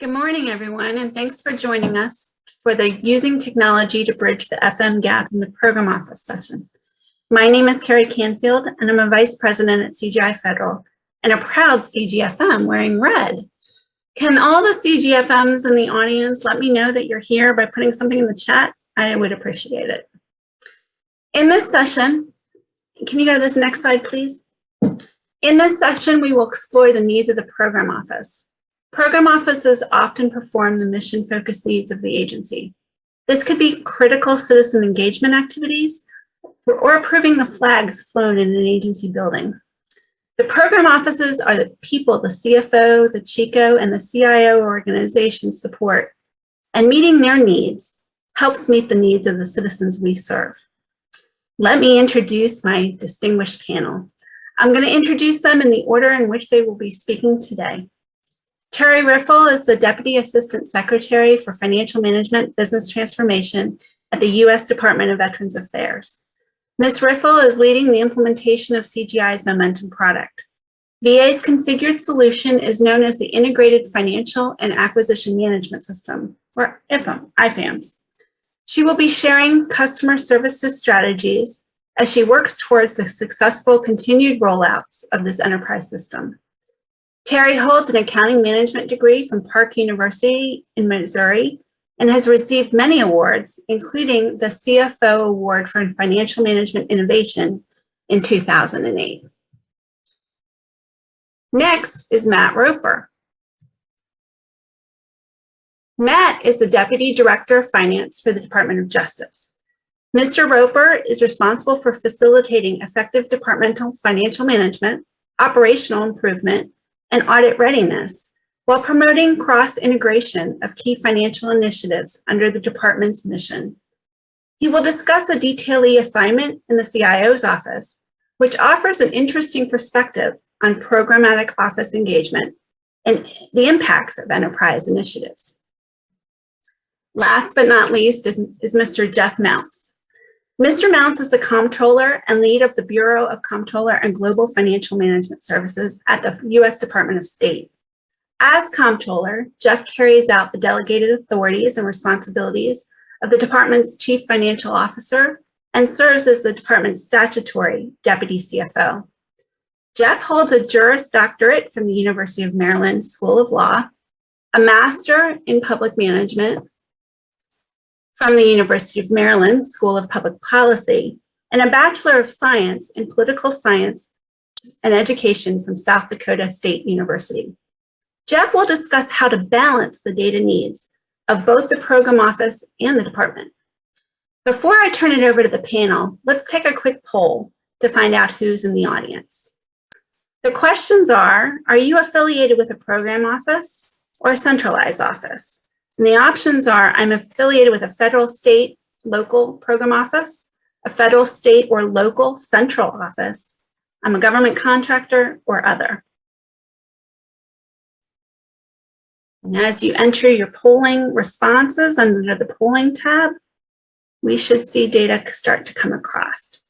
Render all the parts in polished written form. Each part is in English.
Good morning, everyone, and thanks for joining us for the Using Technology to Bridge the FM Gap in the Program Office session. My name is Carrie Canfield, and I'm a Vice President at CGI Federal and a proud CGFM wearing red. Can all the CGFMs in the audience let me know that you're here by putting something in the chat? I would appreciate it. In this session, can you go to this next slide, please? In this session, we will explore the needs of the Program Office. Program offices often perform the mission-focused needs of the agency. This could be critical citizen engagement activities or approving the flags flown in an agency building. The program offices are the people the CFO, the CHICO, and the CIO organizations support, and meeting their needs helps meet the needs of the citizens we serve. Let me introduce my distinguished panel. I'm going to introduce them in the order in which they will be speaking today. Terry Riffle is the Deputy Assistant Secretary for Financial Management Business Transformation at the U.S. Department of Veterans Affairs. Ms. Riffle is leading the implementation of CGI's Momentum product. VA's configured solution is known as the Integrated Financial and Acquisition Management System, or IFAMS. She will be sharing customer services strategies as she works towards the successful continued rollouts of this enterprise system. Terry holds an accounting management degree from Park University in Missouri and has received many awards, including the CFO Award for Financial Management Innovation in 2008. Next is Matt Roper. Matt is the Deputy Director of Finance for the Department of Justice. Mr. Roper is responsible for facilitating effective departmental financial management, operational improvement, and audit readiness, while promoting cross-integration of key financial initiatives under the department's mission. He will discuss a detailee assignment in the CIO's office, which offers an interesting perspective on programmatic office engagement and the impacts of enterprise initiatives. Last but not least is Mr. Jeff Mounts. Mr. Mounts is the Comptroller and lead of the Bureau of Comptroller and Global Financial Management Services at the U.S. Department of State. As Comptroller, Jeff carries out the delegated authorities and responsibilities of the department's Chief Financial Officer and serves as the department's statutory Deputy CFO. Jeff holds a Juris Doctorate from the University of Maryland School of Law, a Master in Public Management from the University of Maryland School of Public Policy, and a Bachelor of Science in Political Science and Education from South Dakota State University. Jeff will discuss how to balance the data needs of both the program office and the department. Before I turn it over to the panel, let's take a quick poll to find out who's in the audience. The questions are you affiliated with a program office or a centralized office? And the options are, I'm affiliated with a federal, state, local program office, a federal, state, or local central office, I'm a government contractor, or other. And as you enter your polling responses under the polling tab, we should see data start to come across.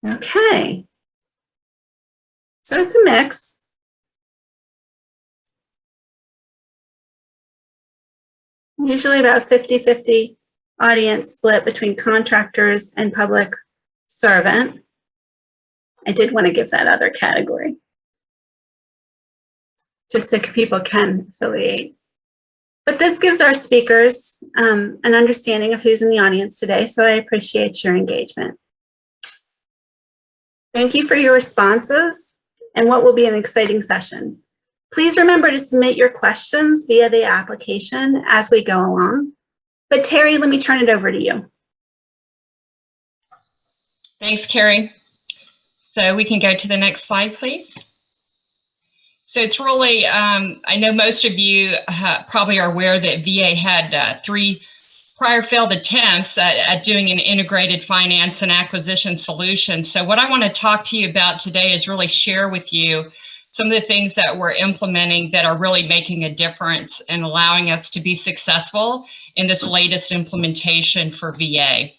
Okay. So it's a mix. Usually about 50-50 audience split between contractors and public servant. I did want to give that other category, just so people can affiliate. But this gives our speakers an understanding of who's in the audience today, so I appreciate your engagement. Thank you for your responses and what will be an exciting session. Please remember to submit your questions via the application as we go along. But Terry, let me turn it over to you. Thanks, Carrie. So we can go to the next slide, please. So it's really, I know most of you probably are aware that VA had 3 prior failed attempts at doing an integrated finance and acquisition solution. So what I want to talk to you about today is really share with you some of the things that we're implementing that are really making a difference and allowing us to be successful in this latest implementation for VA.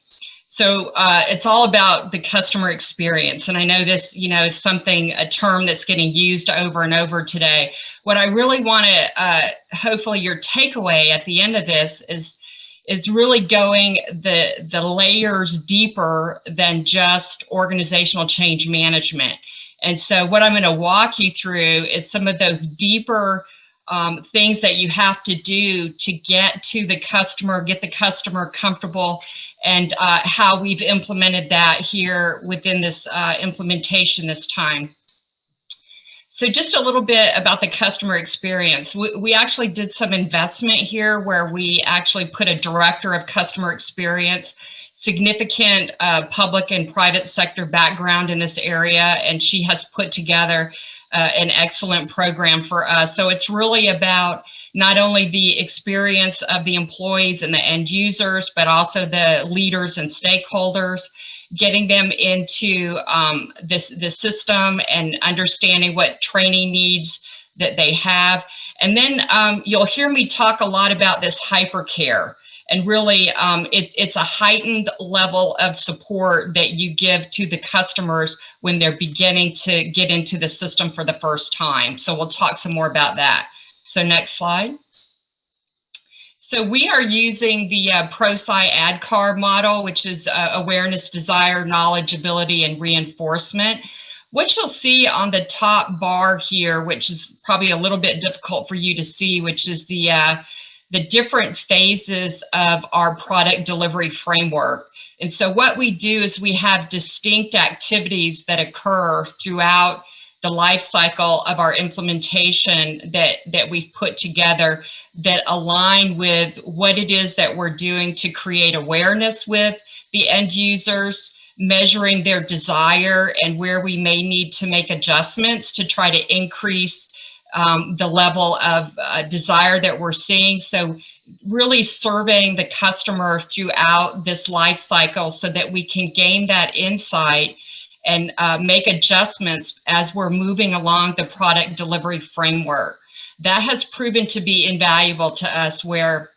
So it's all about the customer experience. And I know this, is a term that's getting used over and over today. What I really want to, hopefully your takeaway at the end of this is really going the layers deeper than just organizational change management. And so what I'm going to walk you through is some of those deeper things that you have to do to get to the customer, get the customer comfortable, and how we've implemented that here within this implementation this time. So just a little bit about the customer experience. We actually did some investment here where we actually put a director of customer experience, significant public and private sector background in this area, and she has put together an excellent program for us. So it's really about not only the experience of the employees and the end users, but also the leaders and stakeholders, getting them into the system and understanding what training needs that they have. And then you'll hear me talk a lot about this HyperCare. And really, it's a heightened level of support that you give to the customers when they're beginning to get into the system for the first time. So we'll talk some more about that. So next slide. So we are using the ProSci ADKAR model, which is awareness, desire, knowledge, ability, and reinforcement. What you'll see on the top bar here, which is probably a little bit difficult for you to see, which is the different phases of our product delivery framework. And so what we do is we have distinct activities that occur throughout the life cycle of our implementation that we've put together that align with what it is that we're doing to create awareness with the end users, measuring their desire and where we may need to make adjustments to try to increase the level of desire that we're seeing. So really surveying the customer throughout this life cycle so that we can gain that insight and make adjustments as we're moving along the product delivery framework. That has proven to be invaluable to us, where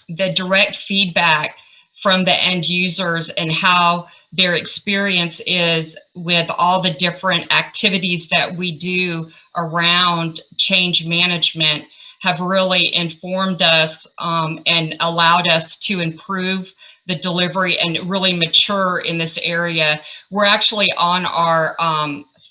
the direct feedback from the end users and how their experience is with all the different activities that we do around change management have really informed us and allowed us to improve the delivery and really mature in this area. We're actually on our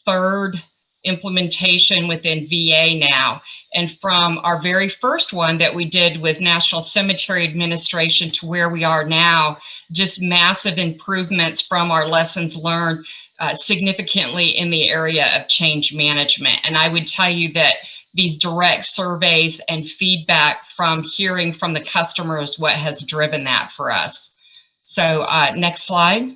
third implementation within VA now. And from our very first one that we did with National Cemetery Administration to where we are now, just massive improvements from our lessons learned significantly in the area of change management. And I would tell you that these direct surveys and feedback from hearing from the customer is what has driven that for us. So next slide.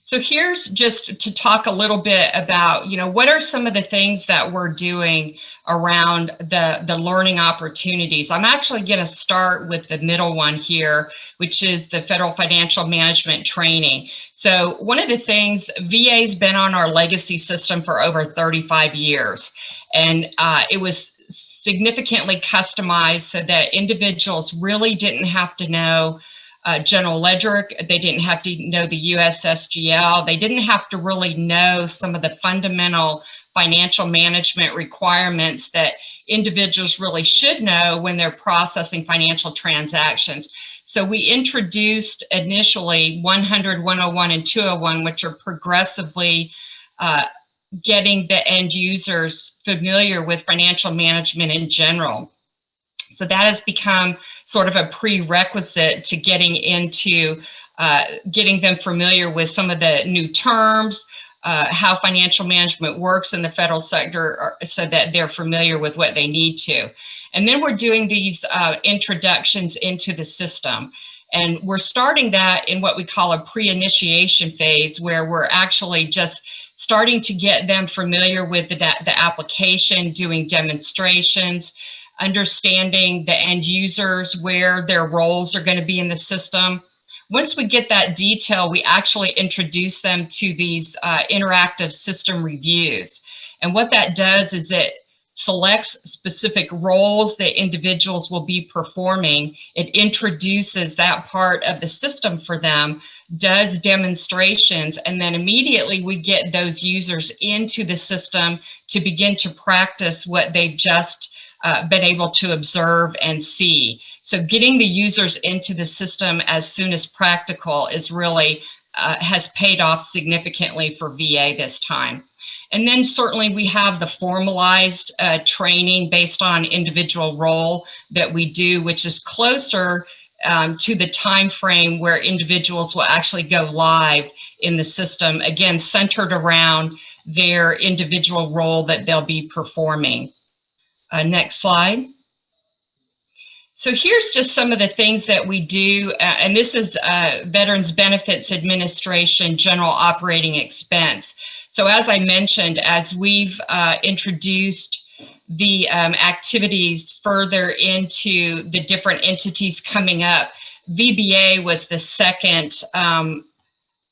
So here's just to talk a little bit about, what are some of the things that we're doing around the learning opportunities. I'm actually going to start with the middle one here, which is the Federal Financial Management Training. So one of the things, VA's been on our legacy system for over 35 years, and it was significantly customized so that individuals really didn't have to know general ledger, they didn't have to know the USSGL, they didn't have to really know some of the fundamental financial management requirements that individuals really should know when they're processing financial transactions. So we introduced initially 100, 101, and 201, which are progressively getting the end users familiar with financial management in general. So that has become sort of a prerequisite to getting into getting them familiar with some of the new terms, how financial management works in the federal sector, so that they're familiar with what they need to. And then we're doing these introductions into the system. And we're starting that in what we call a pre-initiation phase, where we're actually just starting to get them familiar with the application, doing demonstrations, understanding the end users, where their roles are going to be in the system. Once we get that detail, we actually introduce them to these interactive system reviews. And what that does is it selects specific roles that individuals will be performing. It introduces that part of the system for them, does demonstrations, and then immediately we get those users into the system to begin to practice what they've just been able to observe and see. So getting the users into the system as soon as practical is really has paid off significantly for VA this time. And then certainly we have the formalized training based on individual role that we do, which is closer to the time frame where individuals will actually go live in the system, again, centered around their individual role that they'll be performing. Next slide. So here's just some of the things that we do, and this is Veterans Benefits Administration General Operating Expense. So as I mentioned, as we've introduced the activities further into the different entities coming up, VBA was the second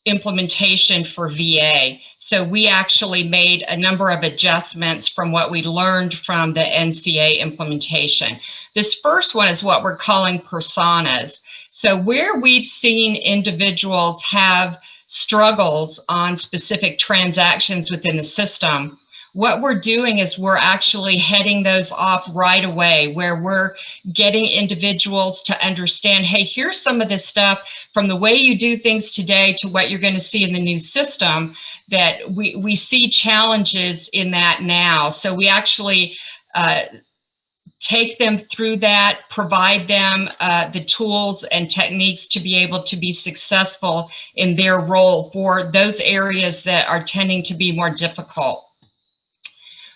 implementation for VA. So we actually made a number of adjustments from what we learned from the NCA implementation. This first one is what we're calling personas. So where we've seen individuals have struggles on specific transactions within the system, what we're doing is we're actually heading those off right away, where we're getting individuals to understand, hey, here's some of this stuff from the way you do things today to what you're going to see in the new system, that we see challenges in that now. So we actually take them through that, provide them the tools and techniques to be able to be successful in their role for those areas that are tending to be more difficult.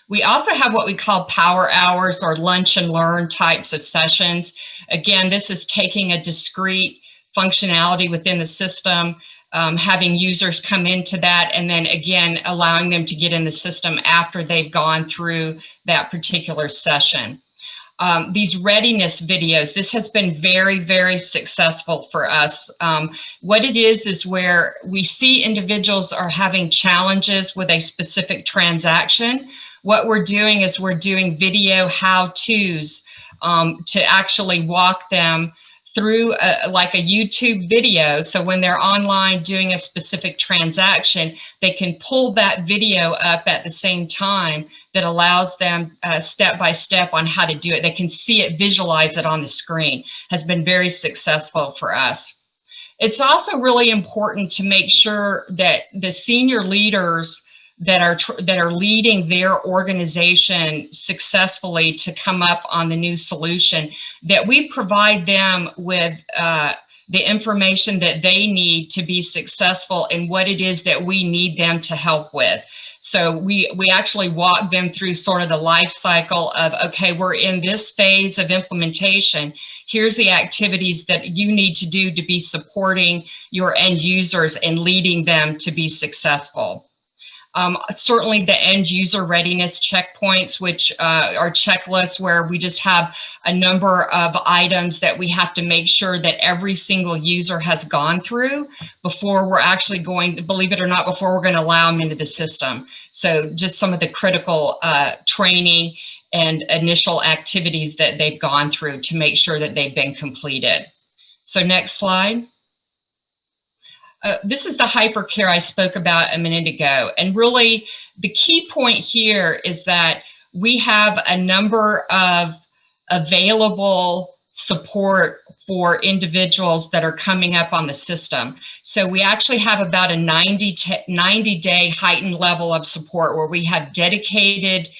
We also have what we call power hours or lunch and learn types of sessions. Again, this is taking a discrete functionality within the system, having users come into that, and then again, allowing them to get in the system after they've gone through that particular session. These readiness videos, this has been very, very successful for us. What it is where we see individuals are having challenges with a specific transaction. What we're doing is we're doing video how-tos to actually walk them through like a YouTube video. So when they're online doing a specific transaction, they can pull that video up at the same time that allows them step by step on how to do it. They can see it, visualize it on the screen. Has been very successful for us. It's also really important to make sure that the senior leaders that are leading their organization successfully to come up on the new solution, that we provide them with the information that they need to be successful in what it is that we need them to help with. So we actually walk them through sort of the life cycle of, okay, we're in this phase of implementation. Here's the activities that you need to do to be supporting your end users and leading them to be successful. Certainly the end user readiness checkpoints, which are checklists where we just have a number of items that we have to make sure that every single user has gone through before we're actually going to, believe it or not, before we're going to allow them into the system. So just some of the critical training and initial activities that they've gone through to make sure that they've been completed. So next slide. This is the HyperCare I spoke about a minute ago. And really, the key point here is that we have a number of available support for individuals that are coming up on the system. So we actually have about a 90-day heightened level of support where we have dedicated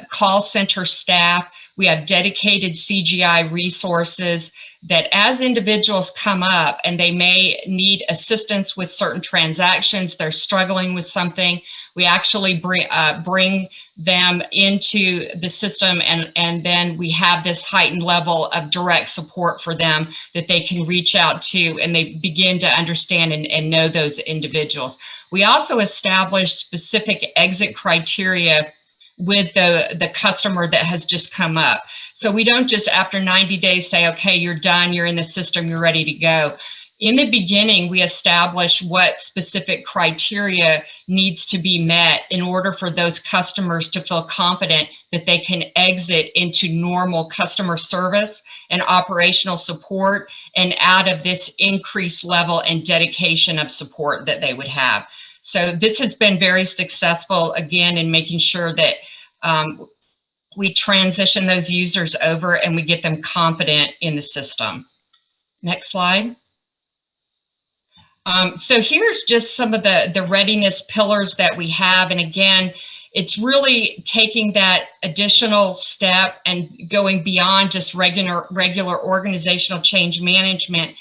call center staff. We have dedicated CGI resources that as individuals come up and they may need assistance with certain transactions, they're struggling with something, we actually bring them into the system, and then we have this heightened level of direct support for them that they can reach out to, and they begin to understand and know those individuals. We also establish specific exit criteria with the customer that has just come up. So we don't just after 90 days say, okay, you're done, you're in the system, you're ready to go. In the beginning, we establish what specific criteria needs to be met in order for those customers to feel confident that they can exit into normal customer service and operational support and out of this increased level and dedication of support that they would have. So this has been very successful, again, in making sure that we transition those users over and we get them confident in the system. Next slide. So here's just some of the readiness pillars that we have. And again, it's really taking that additional step and going beyond just regular organizational change management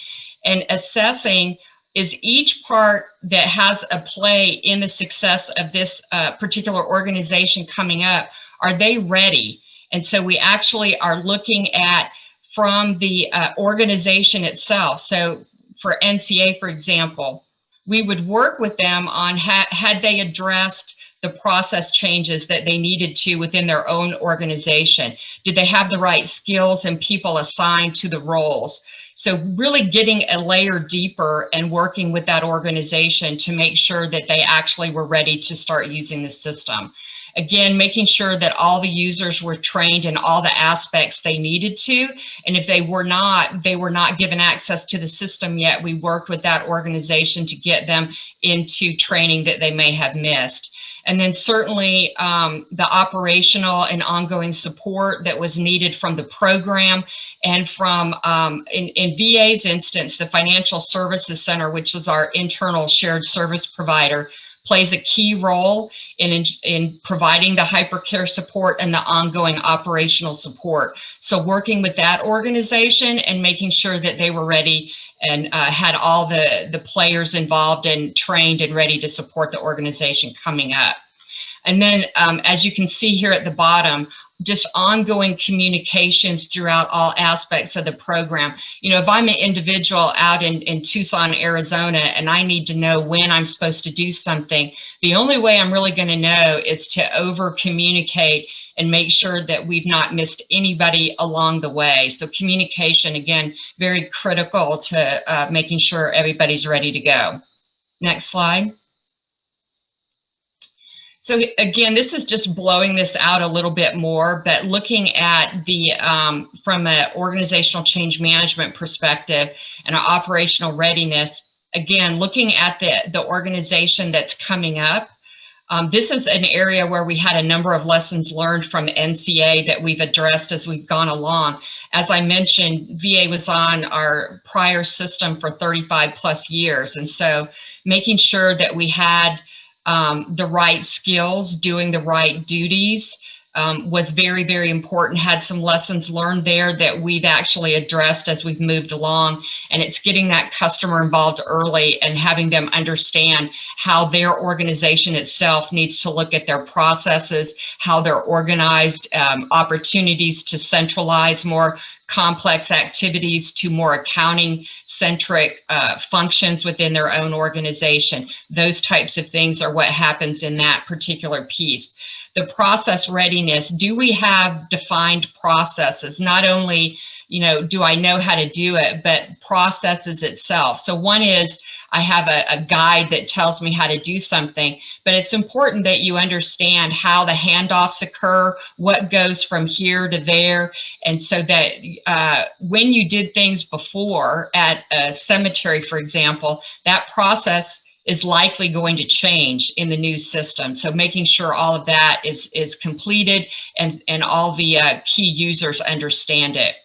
and assessing, is each part that has a play in the success of this particular organization coming up, are they ready? And so we actually are looking at from the organization itself. So for NCA, for example, we would work with them on had they addressed the process changes that they needed to within their own organization. Did they have the right skills and people assigned to the roles? So really getting a layer deeper and working with that organization to make sure that they actually were ready to start using the system. Again, making sure that all the users were trained in all the aspects they needed to. And if they were not given access to the system yet, we worked with that organization to get them into training that they may have missed. And then certainly the operational and ongoing support that was needed from the program and from, in VA's instance, the Financial Services Center, which was our internal shared service provider, plays a key role in providing the HyperCare support and the ongoing operational support. So working with that organization and making sure that they were ready and had all the players involved and trained and ready to support the organization coming up. And then as you can see here at the bottom, just ongoing communications throughout all aspects of the program. You know, if I'm an individual out in Tucson, Arizona, and I need to know when I'm supposed to do something, the only way I'm really going to know is to over communicate and make sure that we've not missed anybody along the way. So communication, again, very critical to making sure everybody's ready to go. Next slide. So again, this is just blowing this out a little bit more, but looking at the, from an organizational change management perspective and our operational readiness, again, looking at the organization that's coming up, this is an area where we had a number of lessons learned from NCA that we've addressed as we've gone along. As I mentioned, VA was on our prior system for 35 plus years. And so making sure that we had the right skills, doing the right duties was very, very important. Had some lessons learned there that we've actually addressed as we've moved along. And it's getting that customer involved early and having them understand how their organization itself needs to look at their processes, how they're organized, opportunities to centralize more complex activities to more accounting-centric functions within their own organization. Those types of things are what happens in that particular piece. The process readiness, do we have defined processes? Not only, you know, do I know how to do it, but processes itself. So one is, I have a guide that tells me how to do something, but it's important that you understand how the handoffs occur, what goes from here to there. And so that when you did things before at a cemetery, for example, that process is likely going to change in the new system. So making sure all of that is completed and all the key users understand it.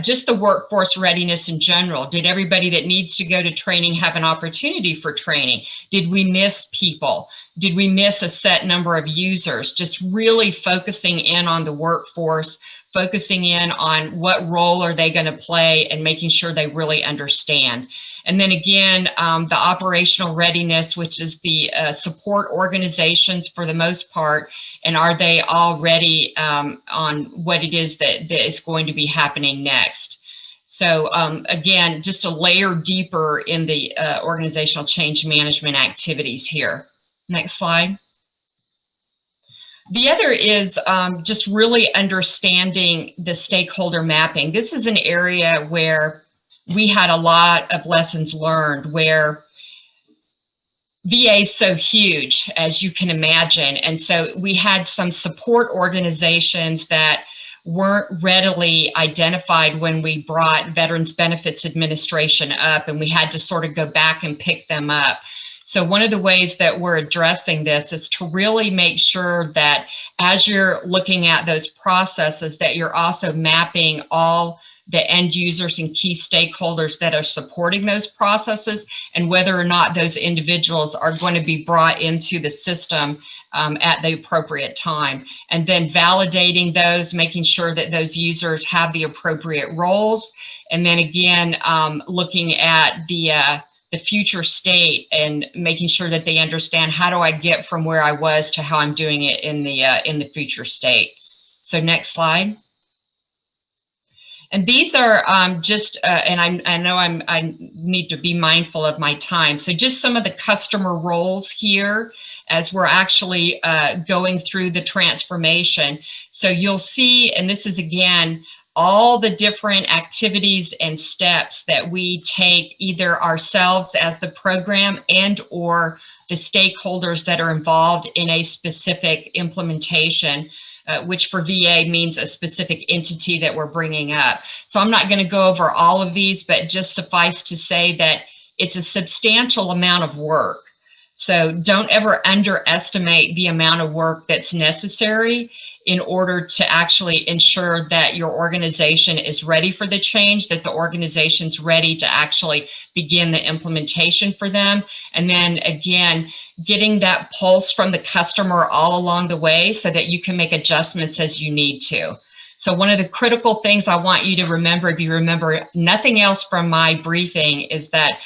Just the workforce readiness in general. Did everybody that needs to go to training have an opportunity for training? Did we miss people? Did we miss a set number of users? Just really focusing in on the workforce, focusing in on what role are they going to play and making sure they really understand. And then again, the operational readiness, which is the support organizations for the most part, and are they all ready on what it is that is going to be happening next. So again, just a layer deeper in the organizational change management activities here. Next slide. The other is just really understanding the stakeholder mapping. This is an area where we had a lot of lessons learned where VA is so huge, as you can imagine. And so we had some support organizations that weren't readily identified when we brought Veterans Benefits Administration up, and we had to sort of go back and pick them up. So one of the ways that we're addressing this is to really make sure that as you're looking at those processes, that you're also mapping all the end users and key stakeholders that are supporting those processes, and whether or not those individuals are going to be brought into the system at the appropriate time. And then validating those, making sure that those users have the appropriate roles. And then again, looking at the future state and making sure that they understand, how do I get from where I was to how I'm doing it in the future state. So next slide. And these are just, and I know I need to be mindful of my time. So just some of the customer roles here as we're actually going through the transformation. So you'll see, and this is again, all the different activities and steps that we take either ourselves as the program and or the stakeholders that are involved in a specific implementation. Which for VA means a specific entity that we're bringing up. So I'm not going to go over all of these, but just suffice to say that it's a substantial amount of work. So don't ever underestimate the amount of work that's necessary in order to actually ensure that your organization is ready for the change, that the organization's ready to actually begin the implementation for them. And then again, getting that pulse from the customer all along the way so that you can make adjustments as you need to. So one of the critical things I want you to remember, if you remember nothing else from my briefing, is that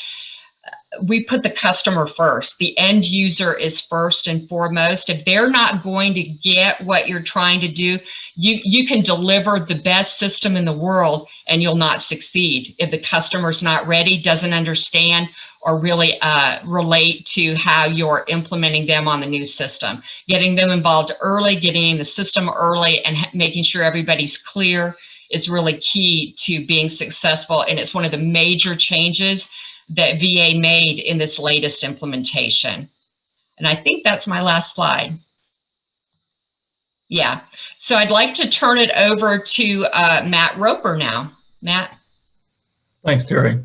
we put the customer first. The end user is first and foremost. If they're not going to get what you're trying to do, you can deliver the best system in the world and you'll not succeed if the customer's not ready, doesn't understand, or really relate to how you're implementing them on the new system. Getting them involved early, getting in the system early, and making sure everybody's clear is really key to being successful. And it's one of the major changes that VA made in this latest implementation. And I think that's my last slide. Yeah, so I'd like to turn it over to Matt Roper now. Matt. Thanks, Terry.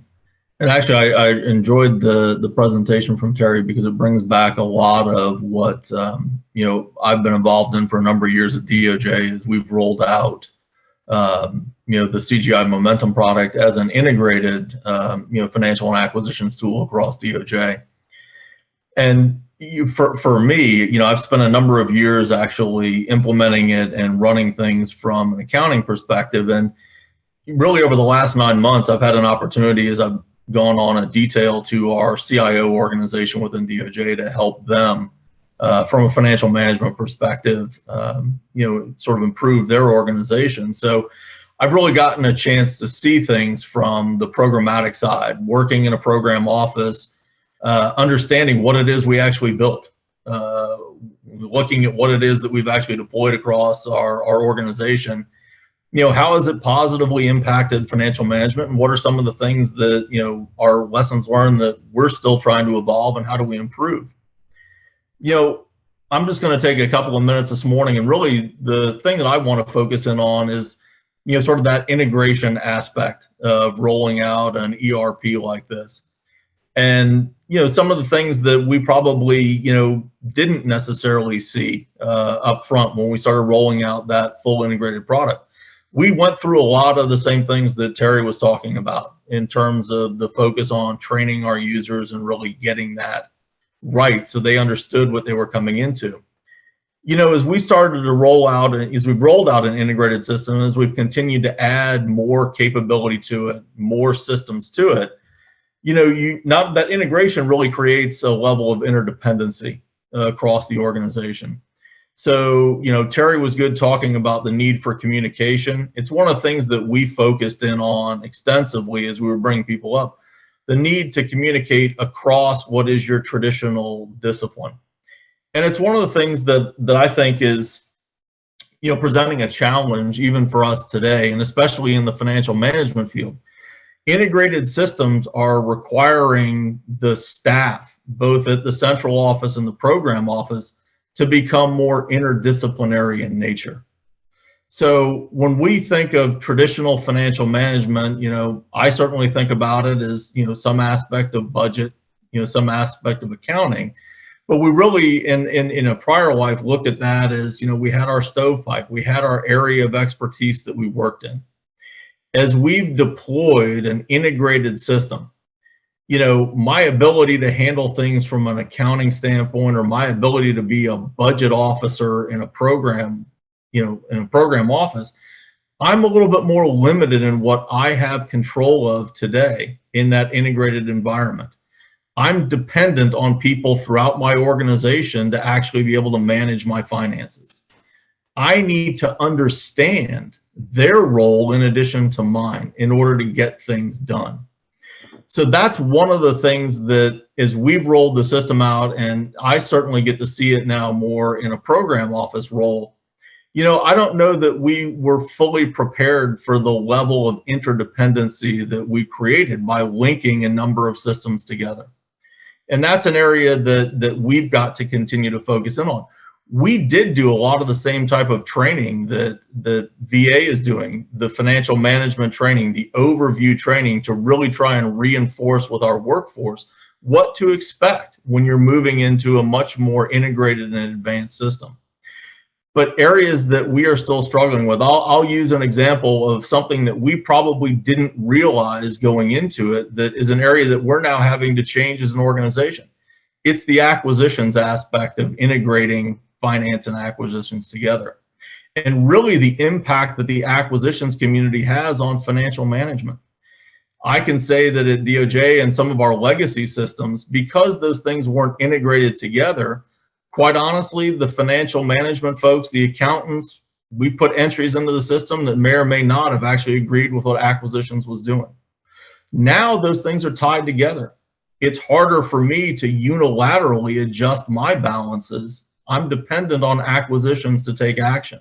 And actually, I enjoyed the presentation from Terry because it brings back a lot of what I've been involved in for a number of years at DOJ as we've rolled out the CGI Momentum product as an integrated financial and acquisitions tool across DOJ. And for me, I've spent a number of years actually implementing it and running things from an accounting perspective. And really over the last 9 months, I've had an opportunity as I've gone on a detail to our CIO organization within DOJ to help them from a financial management perspective, sort of improve their organization. So I've really gotten a chance to see things from the programmatic side, working in a program office, understanding what it is we actually built, looking at what it is that we've actually deployed across our organization. How has it positively impacted financial management, and what are some of the things that, are lessons learned that we're still trying to evolve, and how do we improve? I'm just going to take a couple of minutes this morning, and really the thing that I want to focus in on is, sort of that integration aspect of rolling out an ERP like this. And, some of the things that we probably, didn't necessarily see up front when we started rolling out that full integrated product. We went through a lot of the same things that Terry was talking about in terms of the focus on training our users and really getting that right so they understood what they were coming into. As we started to roll out, and as we've rolled out an integrated system, as we've continued to add more capability to it, more systems to it, that integration really creates a level of interdependency across the organization. So, Terry was good talking about the need for communication. It's one of the things that we focused in on extensively as we were bringing people up, the need to communicate across what is your traditional discipline. And it's one of the things that I think is, presenting a challenge even for us today, and especially in the financial management field. Integrated systems are requiring the staff, both at the central office and the program office, to become more interdisciplinary in nature. So when we think of traditional financial management, I certainly think about it as, some aspect of budget, some aspect of accounting. But we really, in a prior life, looked at that as, we had our stovepipe, we had our area of expertise that we worked in. As we've deployed an integrated system, my ability to handle things from an accounting standpoint, or my ability to be a budget officer in a program, in a program office, I'm a little bit more limited in what I have control of today in that integrated environment. I'm dependent on people throughout my organization to actually be able to manage my finances. I need to understand their role in addition to mine in order to get things done. So that's one of the things that, as we've rolled the system out, and I certainly get to see it now more in a program office role, I don't know that we were fully prepared for the level of interdependency that we created by linking a number of systems together. And that's an area that we've got to continue to focus in on. We did do a lot of the same type of training that VA is doing, the financial management training, the overview training, to really try and reinforce with our workforce what to expect when you're moving into a much more integrated and advanced system. But areas that we are still struggling with, I'll use an example of something that we probably didn't realize going into it, that is an area that we're now having to change as an organization. It's the acquisitions aspect of integrating finance and acquisitions together, and really the impact that the acquisitions community has on financial management. I can say that at DOJ and some of our legacy systems, because those things weren't integrated together, quite honestly, the financial management folks, the accountants, we put entries into the system that may or may not have actually agreed with what acquisitions was doing. Now those things are tied together. It's harder for me to unilaterally adjust my balances. I'm dependent on acquisitions to take action.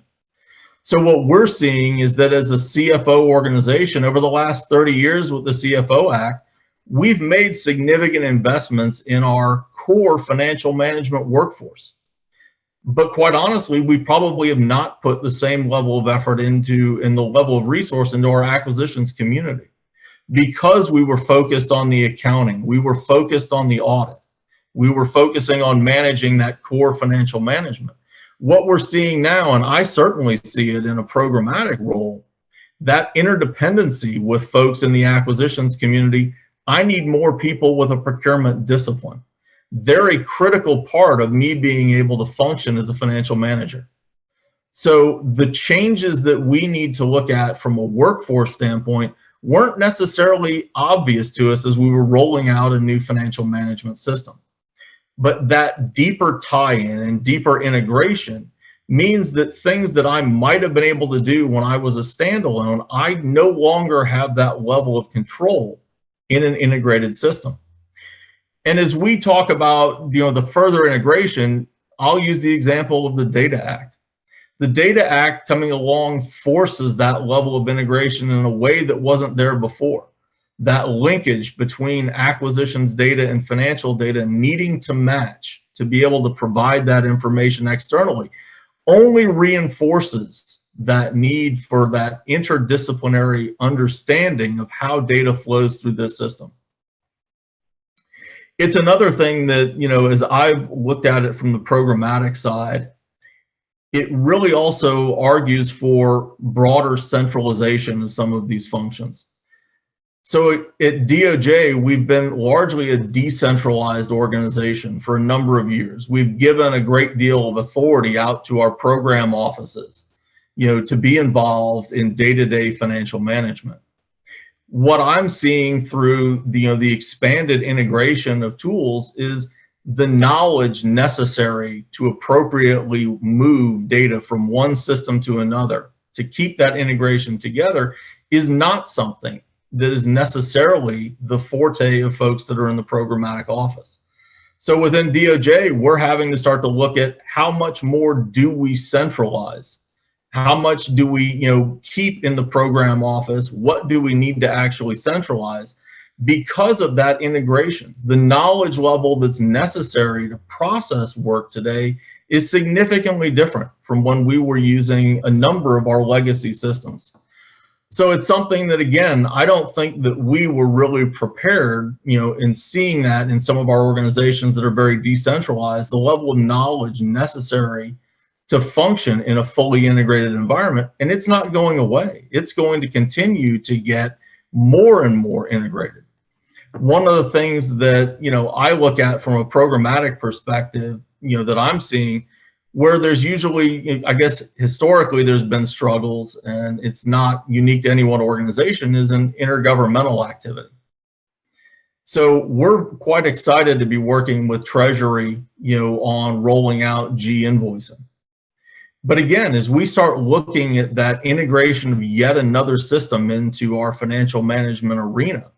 So what we're seeing is that as a CFO organization, over the last 30 years with the CFO Act, we've made significant investments in our core financial management workforce. But quite honestly, we probably have not put the same level of effort and the level of resource into our acquisitions community, because we were focused on the accounting, we were focused on the audit, we were focusing on managing that core financial management. What we're seeing now, and I certainly see it in a programmatic role, that interdependency with folks in the acquisitions community, I need more people with a procurement discipline. They're a critical part of me being able to function as a financial manager. So the changes that we need to look at from a workforce standpoint weren't necessarily obvious to us as we were rolling out a new financial management system. But that deeper tie-in and deeper integration means that things that I might have been able to do when I was a standalone, I no longer have that level of control in an integrated system. And as we talk about, the further integration, I'll use the example of the Data Act. The Data Act coming along forces that level of integration in a way that wasn't there before. That linkage between acquisitions data and financial data needing to match to be able to provide that information externally only reinforces that need for that interdisciplinary understanding of how data flows through this system. It's another thing that, as I've looked at it from the programmatic side, it really also argues for broader centralization of some of these functions. So at DOJ, we've been largely a decentralized organization for a number of years. We've given a great deal of authority out to our program offices, to be involved in day-to-day financial management. What I'm seeing through the expanded integration of tools is the knowledge necessary to appropriately move data from one system to another to keep that integration together is not something that is necessarily the forte of folks that are in the programmatic office. So within DOJ, we're having to start to look at how much more do we centralize? How much do we, keep in the program office? What do we need to actually centralize? Because of that integration, the knowledge level that's necessary to process work today is significantly different from when we were using a number of our legacy systems. So it's something that, again, I don't think that we were really prepared, in seeing that in some of our organizations that are very decentralized, the level of knowledge necessary to function in a fully integrated environment. And it's not going away. It's going to continue to get more and more integrated. One of the things that, I look at from a programmatic perspective, that I'm seeing, where there's usually, I guess, historically, there's been struggles, and it's not unique to any one organization, is an intergovernmental activity. So we're quite excited to be working with Treasury, on rolling out G-invoicing. But again, as we start looking at that integration of yet another system into our financial management arena,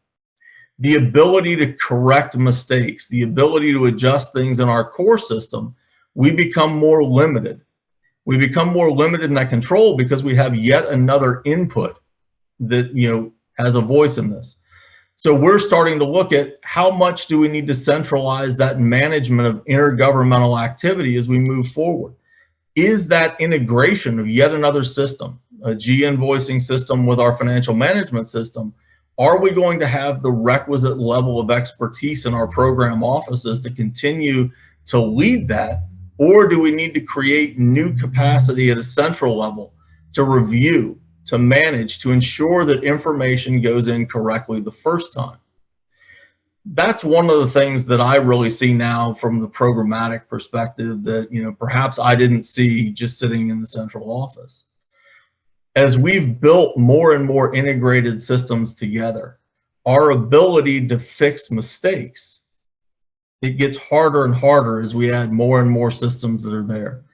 the ability to correct mistakes, the ability to adjust things in our core system, we become more limited. We become more limited in that control because we have yet another input that, has a voice in this. So we're starting to look at how much do we need to centralize that management of intergovernmental activity as we move forward. Is that integration of yet another system, a G-invoicing system with our financial management system, are we going to have the requisite level of expertise in our program offices to continue to lead that? Or do we need to create new capacity at a central level to review, to manage, to ensure that information goes in correctly the first time? That's one of the things that I really see now from the programmatic perspective that, perhaps I didn't see just sitting in the central office. As we've built more and more integrated systems together, our ability to fix mistakes, it gets harder and harder as we add more and more systems that are there.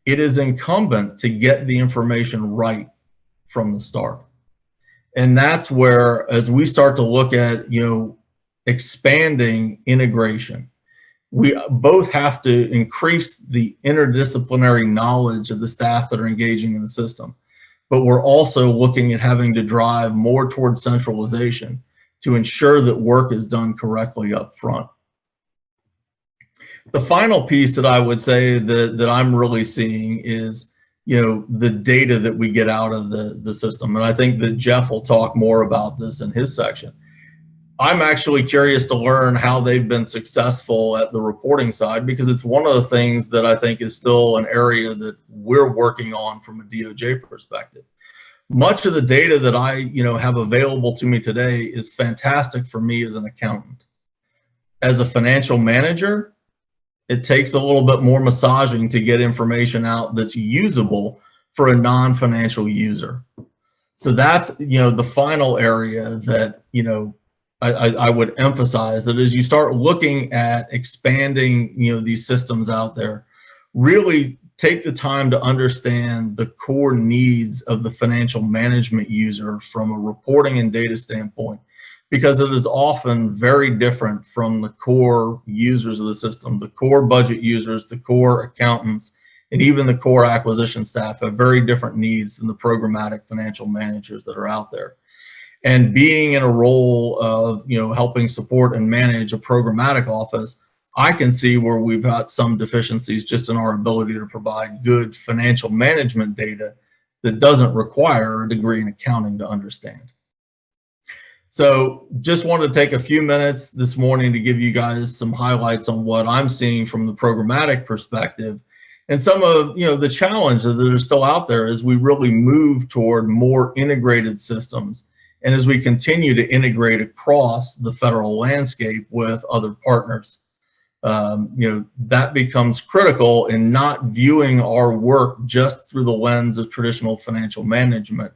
It is incumbent to get the information right from the start. And that's where, as we start to look at, expanding integration, we both have to increase the interdisciplinary knowledge of the staff that are engaging in the system. But we're also looking at having to drive more towards centralization to ensure that work is done correctly up front. The final piece that I would say that I'm really seeing is, the data that we get out of the system. And I think that Jeff will talk more about this in his section. I'm actually curious to learn how they've been successful at the reporting side, because it's one of the things that I think is still an area that we're working on from a DOJ perspective. Much of the data that I, have available to me today is fantastic for me as an accountant. As a financial manager, it takes a little bit more massaging to get information out that's usable for a non-financial user. So that's, the final area that, I would emphasize, that as you start looking at expanding, these systems out there, really take the time to understand the core needs of the financial management user from a reporting and data standpoint, because it is often very different from the core users of the system. The core budget users, the core accountants, and even the core acquisition staff have very different needs than the programmatic financial managers that are out there. And being in a role of, helping support and manage a programmatic office, I can see where we've got some deficiencies just in our ability to provide good financial management data that doesn't require a degree in accounting to understand. So just wanted to take a few minutes this morning to give you guys some highlights on what I'm seeing from the programmatic perspective, and some of the challenges that are still out there as we really move toward more integrated systems. And as we continue to integrate across the federal landscape with other partners, that becomes critical in not viewing our work just through the lens of traditional financial management,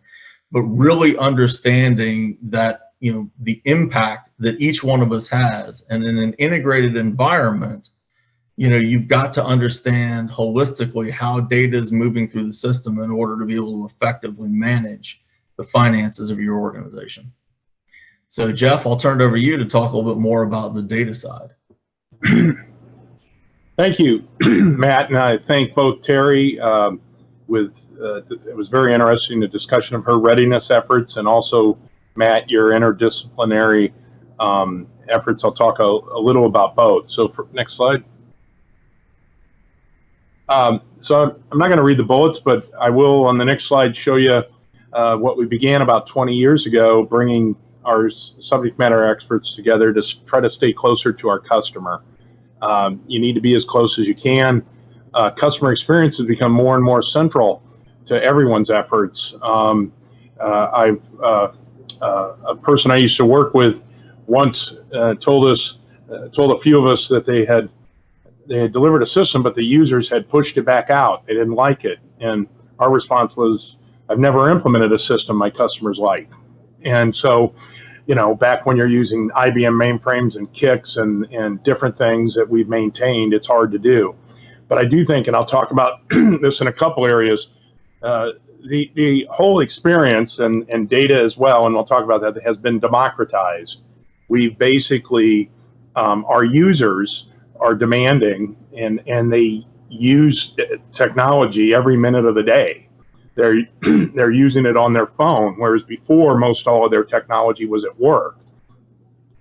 but really understanding that, the impact that each one of us has. And in an integrated environment, you've got to understand holistically how data is moving through the system in order to be able to effectively manage the finances of your organization. So Jeff, I'll turn it over to you to talk a little bit more about the data side. Thank you, Matt, and I thank both Terry, it was very interesting, the discussion of her readiness efforts, and also, Matt, your interdisciplinary efforts. I'll talk a little about both. So next slide. So I'm not going to read the bullets, but I will on the next slide show you what we began about 20 years ago, bringing our subject matter experts together to try to stay closer to our customer. You need to be as close as you can. Customer experience has become more and more central to everyone's efforts. A person I used to work with once told a few of us that they had delivered a system, but the users had pushed it back out. They didn't like it. And our response was, I've never implemented a system my customers like. And so, you know, back when you're using IBM mainframes and Kicks and different things that we've maintained, it's hard to do. But I do think, and I'll talk about this in a couple areas, the whole experience and data as well, and we'll talk about that, has been democratized. We basically, our users are demanding, and they use technology every minute of the day. They're using it on their phone, whereas before most all of their technology was at work.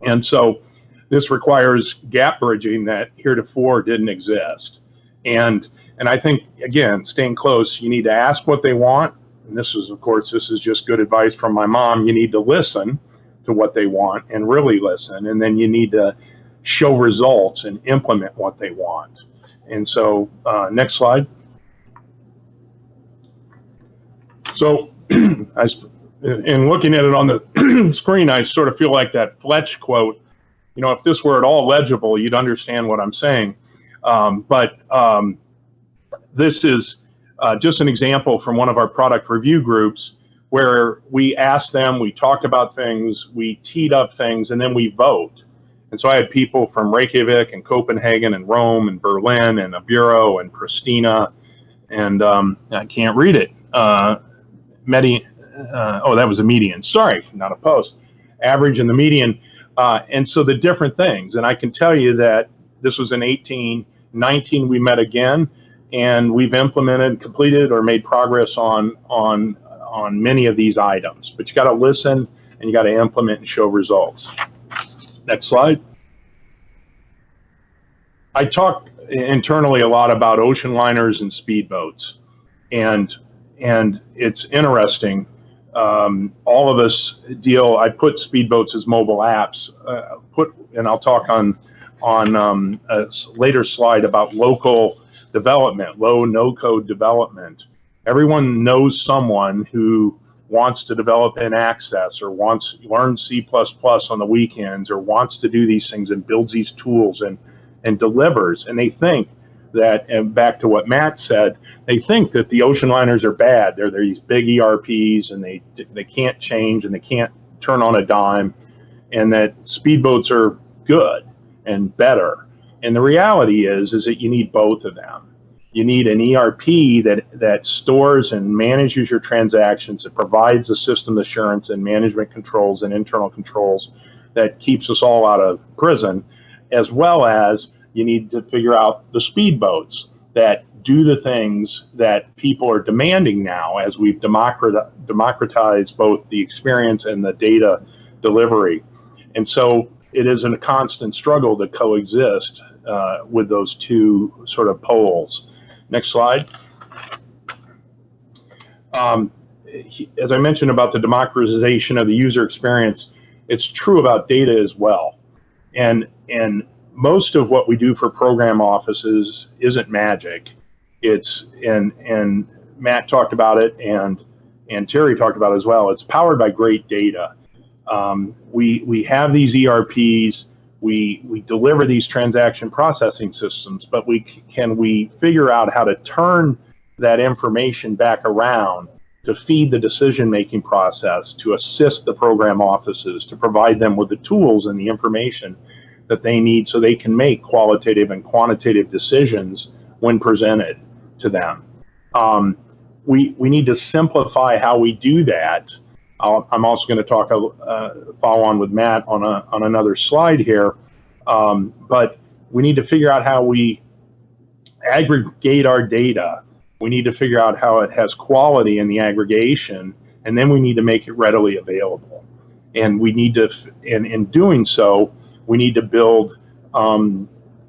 And so this requires gap bridging that heretofore didn't exist. And I think, again, staying close, you need to ask what they want. And this is, of course, this is just good advice from my mom. You need to listen to what they want and really listen. And then you need to show results and implement what they want. And so next slide. So in looking at it on the screen, I sort of feel like that Fletch quote, you know, if this were at all legible, you'd understand what I'm saying. This is just an example from one of our product review groups where we asked them, we talked about things, we teed up things, and then we vote. And so I had people from Reykjavik and Copenhagen and Rome and Berlin and a bureau and Pristina, and I can't read it. Oh, that was a median. Sorry, not a post. Average and the median. And so the different things. And I can tell you that this was in 18, 19 we met again, and we've implemented, completed, or made progress on many of these items. But you got to listen and you got to implement and show results. Next slide. I talk internally a lot about ocean liners and speedboats, and it's interesting. All of us deal. I put speedboats as mobile apps. And I'll talk on a later slide about local development, low no-code development. Everyone knows someone who wants to develop in Access or wants to learn C++ on the weekends or wants to do these things and builds these tools and delivers. And they think that, and back to what Matt said, they think that the ocean liners are bad. They're these big ERPs and they can't change and they can't turn on a dime, and that speedboats are good and better. And the reality is that you need both of them. You need an ERP that stores and manages your transactions, that provides the system assurance and management controls and internal controls that keeps us all out of prison, as well as you need to figure out the speedboats that do the things that people are demanding now as we've democratized both the experience and the data delivery. And so it is a constant struggle to coexist with those two sort of poles. Next slide. As I mentioned about the democratization of the user experience, it's true about data as well. And most of what we do for program offices isn't magic. It's, and Matt talked about it, and Terry talked about it as well. It's powered by great data. We have these ERPs. We deliver these transaction processing systems, but can we figure out how to turn that information back around to feed the decision-making process, to assist the program offices, to provide them with the tools and the information that they need so they can make qualitative and quantitative decisions when presented to them. We need to simplify how we do that. I'm also going to talk, follow on with Matt on another slide here, but we need to figure out how we aggregate our data We need to figure out how it has quality in the aggregation, and then we need to make it readily available. And we need to, and in doing so, we need to build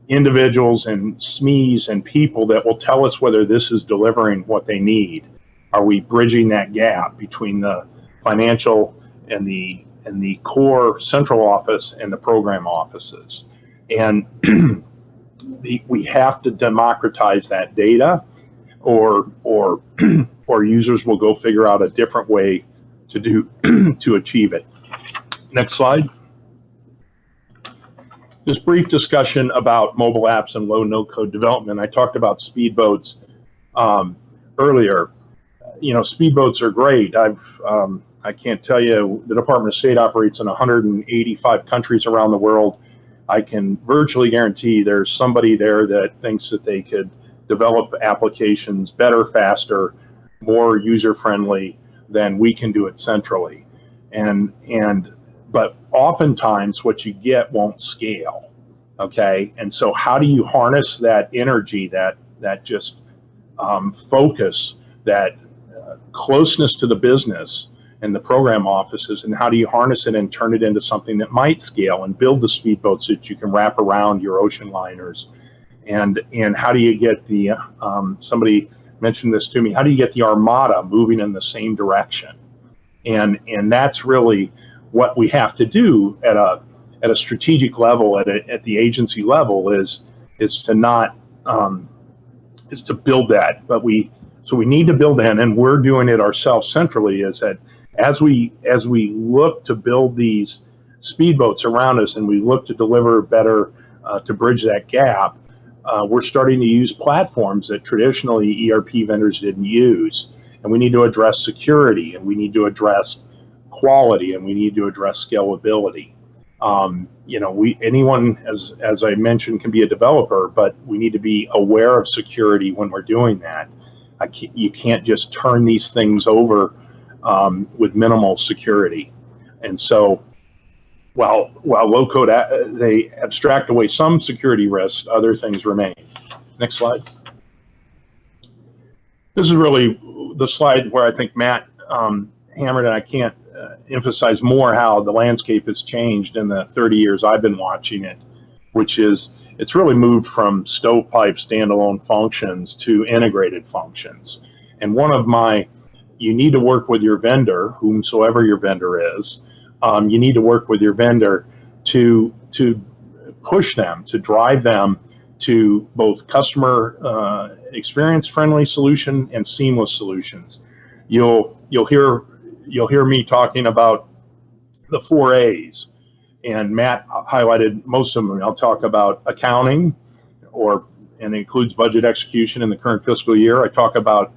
individuals and SMEs and people that will tell us whether this is delivering what they need. Are we bridging that gap between the financial and the core central office and the program offices? And we have to democratize that data, or users will go figure out a different way to do to achieve it. Next slide. This brief discussion about mobile apps and low no-code development. I talked about Speedboats earlier. You know, Speedboats are great. I can't tell you, the Department of State operates in 185 countries around the world. I can virtually guarantee there's somebody there that thinks that they could develop applications better, faster, more user-friendly than we can do it centrally. But oftentimes what you get won't scale, okay? And so how do you harness that energy, that just focus, that closeness to the business and the program offices, and how do you harness it and turn it into something that might scale and build the speedboats that you can wrap around your ocean liners? And how do you get the, somebody mentioned this to me, how do you get the armada moving in the same direction? And that's really what we have to do at a strategic level, at the agency level, is to not is to build that. But we need to build that, and we're doing it ourselves centrally. Is that as we look to build these speedboats around us, and we look to deliver better to bridge that gap, we're starting to use platforms that traditionally ERP vendors didn't use, and we need to address security, and we need to address quality, and we need to address scalability. You know, anyone, as I mentioned, can be a developer, but we need to be aware of security when we're doing that. You can't just turn these things over with minimal security. And so, while low code, they abstract away some security risks, other things remain. Next slide. This is really the slide where I think Matt hammered, and I can't emphasize more how the landscape has changed in the 30 years I've been watching it, which is it's really moved from stovepipe standalone functions to integrated functions. And one of my, you need to work with your vendor, whomsoever your vendor is, you need to work with your vendor to push them, to drive them to both customer experience friendly solution and seamless solutions. You'll hear me talking about the 4 A's, and Matt highlighted most of them. I'll talk about accounting, and it includes budget execution in the current fiscal year. I talk about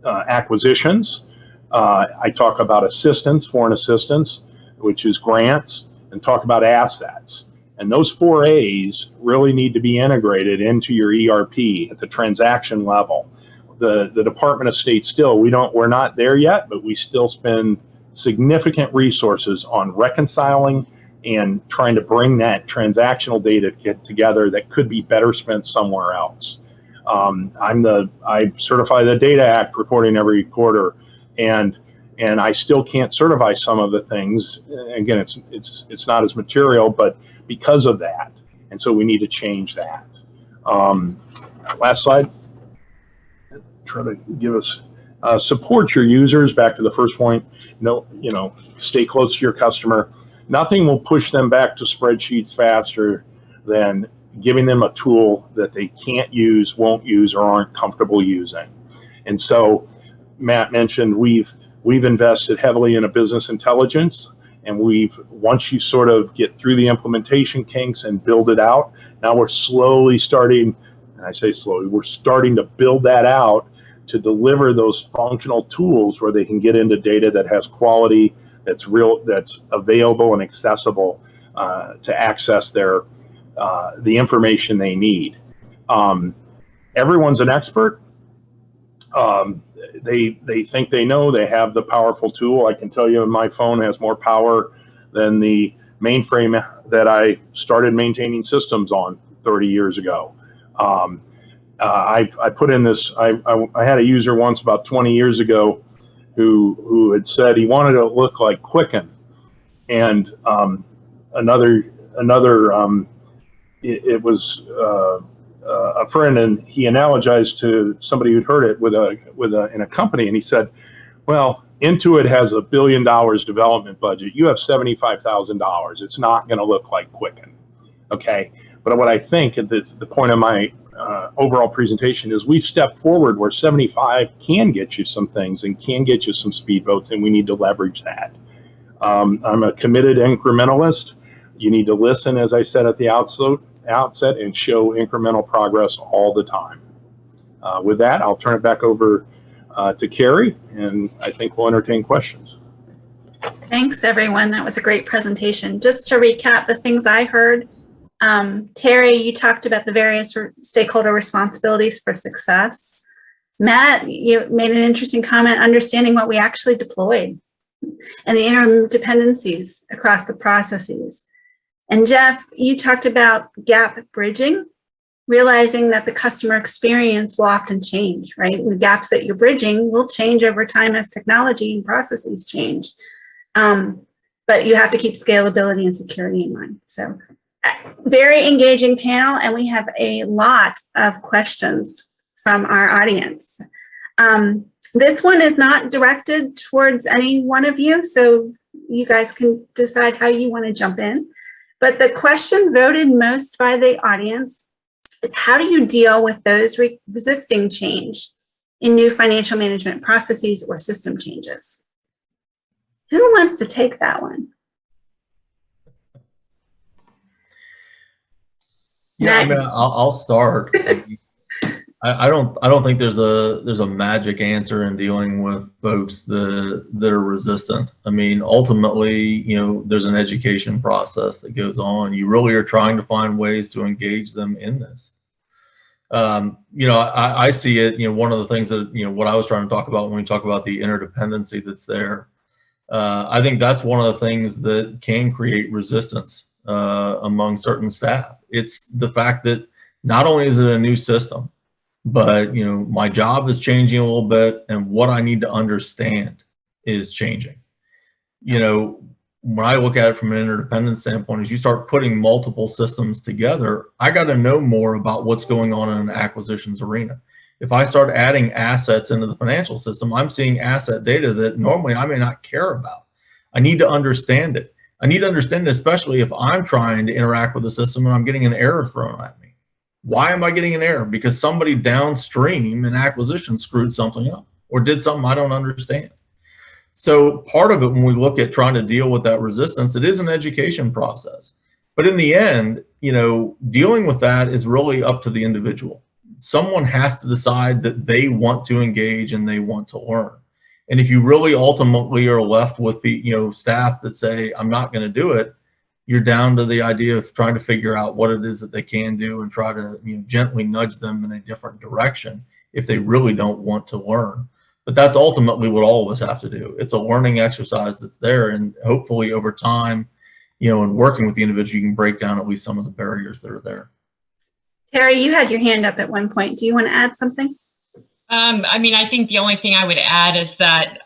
acquisitions. I talk about assistance, foreign assistance, which is grants, and talk about assets. And those 4 A's really need to be integrated into your ERP at the transaction level. The Department of State still, we're not there yet, but we still spend significant resources on reconciling and trying to bring that transactional data together that could be better spent somewhere else. I certify the Data Act reporting every quarter, and I still can't certify some of the things. Again, it's not as material, but because of that, and so we need to change that. Last slide. Try to give us support your users. Back to the first point. No, stay close to your customer. Nothing will push them back to spreadsheets faster than giving them a tool that they can't use, won't use, or aren't comfortable using. And so, Matt mentioned we've invested heavily in a business intelligence, and once you sort of get through the implementation kinks and build it out, now we're slowly starting, and I say slowly, we're starting to build that out to deliver those functional tools where they can get into data that has quality, that's real, that's available and accessible to access the information they need. Everyone's an expert. They think they know, they have the powerful tool. I can tell you my phone has more power than the mainframe that I started maintaining systems on 30 years ago. I put in this, I had a user once about 20 years ago who had said he wanted to look like Quicken. And it was a friend, and he analogized to somebody who'd heard it in a company, and he said, well, Intuit has $1 billion development budget. You have $75,000. It's not going to look like Quicken. Okay. But what I think at the point of my overall presentation is we've stepped forward where 75 can get you some things and can get you some speedboats, and we need to leverage that. I'm a committed incrementalist. You need to listen, as I said at the outset, and show incremental progress all the time. With that, I'll turn it back over to Carrie, and I think we'll entertain questions. Thanks, everyone. That was a great presentation. Just to recap the things I heard, Terry, you talked about the various stakeholder responsibilities for success. Matt, you made an interesting comment, understanding what we actually deployed and the interdependencies across the processes. And Jeff, you talked about gap bridging, realizing that the customer experience will often change, right? And the gaps that you're bridging will change over time as technology and processes change. But you have to keep scalability and security in mind. So very engaging panel, and we have a lot of questions from our audience. This one is not directed towards any one of you, so you guys can decide how you want to jump in. But the question voted most by the audience is, how do you deal with those resisting change in new financial management processes or system changes? Who wants to take that one? Yeah, I mean, I'll start. I don't think there's a magic answer in dealing with folks that are resistant. I mean, ultimately, you know, there's an education process that goes on. You really are trying to find ways to engage them in this. You know, I see it, you know, one of the things that, you know, what I was trying to talk about when we talk about the interdependency that's there, I think that's one of the things that can create resistance among certain staff. It's the fact that not only is it a new system, but, you know, my job is changing a little bit, and what I need to understand is changing. You know, when I look at it from an interdependent standpoint, as you start putting multiple systems together, I got to know more about what's going on in an acquisitions arena. If I start adding assets into the financial system, I'm seeing asset data that normally I may not care about. I need to understand it. I need to understand it, especially if I'm trying to interact with the system and I'm getting an error thrown at me. Why am I getting an error? Because somebody downstream in acquisition screwed something up or did something I don't understand. So part of it, when we look at trying to deal with that resistance, it is an education process. But in the end, you know, dealing with that is really up to the individual. Someone has to decide that they want to engage and they want to learn. And if you really ultimately are left with the, you know, staff that say, I'm not going to do it, you're down to the idea of trying to figure out what it is that they can do and try to, you know, gently nudge them in a different direction if they really don't want to learn. But that's ultimately what all of us have to do. It's a learning exercise that's there, and hopefully over time, you know, in working with the individual, you can break down at least some of the barriers that are there. Terry, you had your hand up at one point. Do you want to add something? I mean, I think the only thing I would add is that,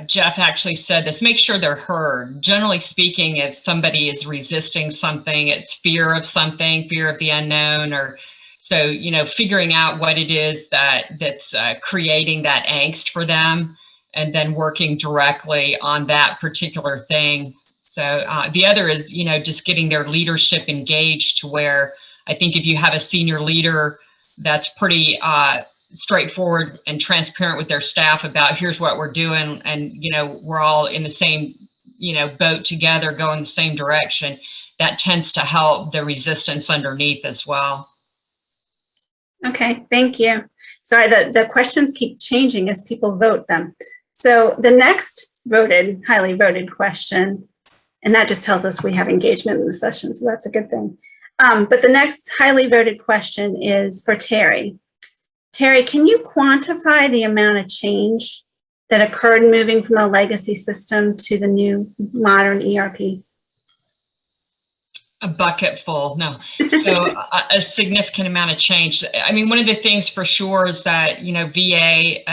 Jeff actually said this, make sure they're heard. Generally speaking, if somebody is resisting something, it's fear of something, fear of the unknown, or so, you know, figuring out what it is that's creating that angst for them, and then working directly on that particular thing. So the other is, you know, just getting their leadership engaged to where I think if you have a senior leader that's pretty straightforward and transparent with their staff about here's what we're doing, and, you know, we're all in the same, you know, boat together going the same direction, that tends to help the resistance underneath as well. Okay, thank you. Sorry, the questions keep changing as people vote them. So the next highly voted question, and that just tells us we have engagement in the session, so that's a good thing. But the next highly voted question is for Terry. Terry, can you quantify the amount of change that occurred moving from a legacy system to the new modern ERP? A bucket full, no. So a significant amount of change. I mean, one of the things for sure is that, you know, VA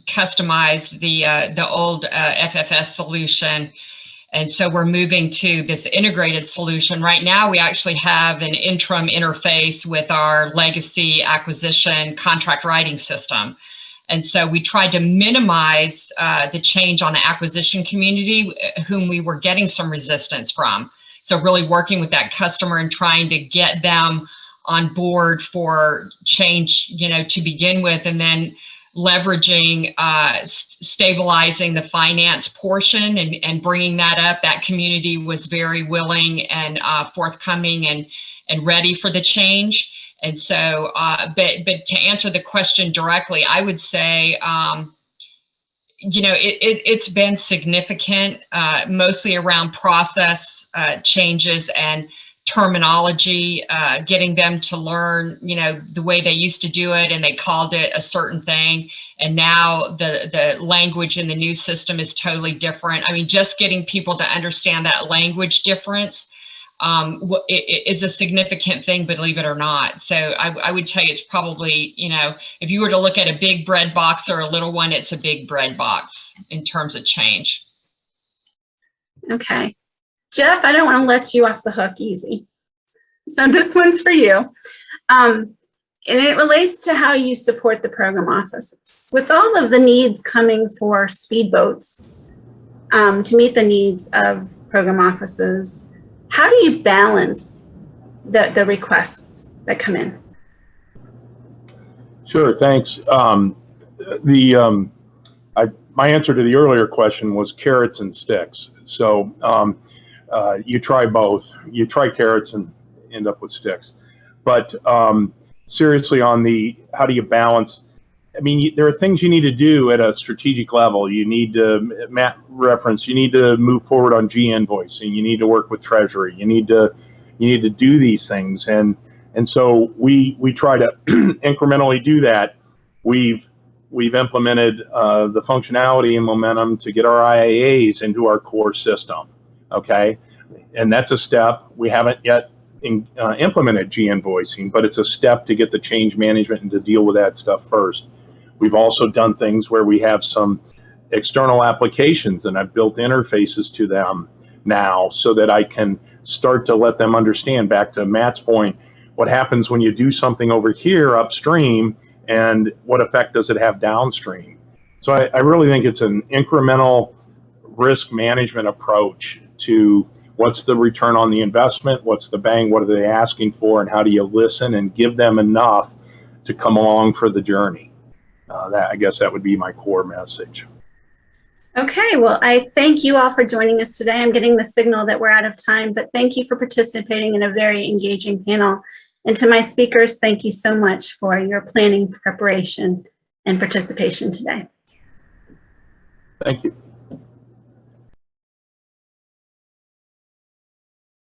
customized the old FFS solution. And so we're moving to this integrated solution. Right now, we actually have an interim interface with our legacy acquisition contract writing system. And so we tried to minimize the change on the acquisition community, whom we were getting some resistance from. So really working with that customer and trying to get them on board for change, you know, to begin with, and then leveraging, stabilizing the finance portion and bringing that up. That community was very willing and forthcoming and ready for the change. And so, but to answer the question directly, I would say, you know, it's been significant, mostly around process changes and terminology, getting them to learn, you know, the way they used to do it, and they called it a certain thing. And now the language in the new system is totally different. I mean, just getting people to understand that language difference is a significant thing, believe it or not. So I would tell you it's probably, you know, if you were to look at a big bread box or a little one, it's a big bread box in terms of change. Okay. Jeff, I don't want to let you off the hook easy. So this one's for you. And it relates to how you support the program offices. With all of the needs coming for Speedboats to meet the needs of program offices, how do you balance the requests that come in? Sure, thanks. My answer to the earlier question was carrots and sticks. So you try both. You try carrots and end up with sticks. But seriously, on the how do you balance? I mean, there are things you need to do at a strategic level. You need to map reference. You need to move forward on G-invoicing. You need to work with Treasury. You need to do these things. And so we try to incrementally do that. We've implemented the functionality and momentum to get our IAAs into our core system. Okay, and that's a step. We haven't yet implemented G-invoicing, but it's a step to get the change management and to deal with that stuff first. We've also done things where we have some external applications, and I've built interfaces to them now so that I can start to let them understand, back to Matt's point, what happens when you do something over here upstream and what effect does it have downstream. So I really think it's an incremental risk management approach to what's the return on the investment, what's the bang, what are they asking for, and how do you listen and give them enough to come along for the journey. I guess that would be my core message. Okay, well, I thank you all for joining us today. I'm getting the signal that we're out of time, but thank you for participating in a very engaging panel. And to my speakers, thank you so much for your planning, preparation, and participation today. Thank you.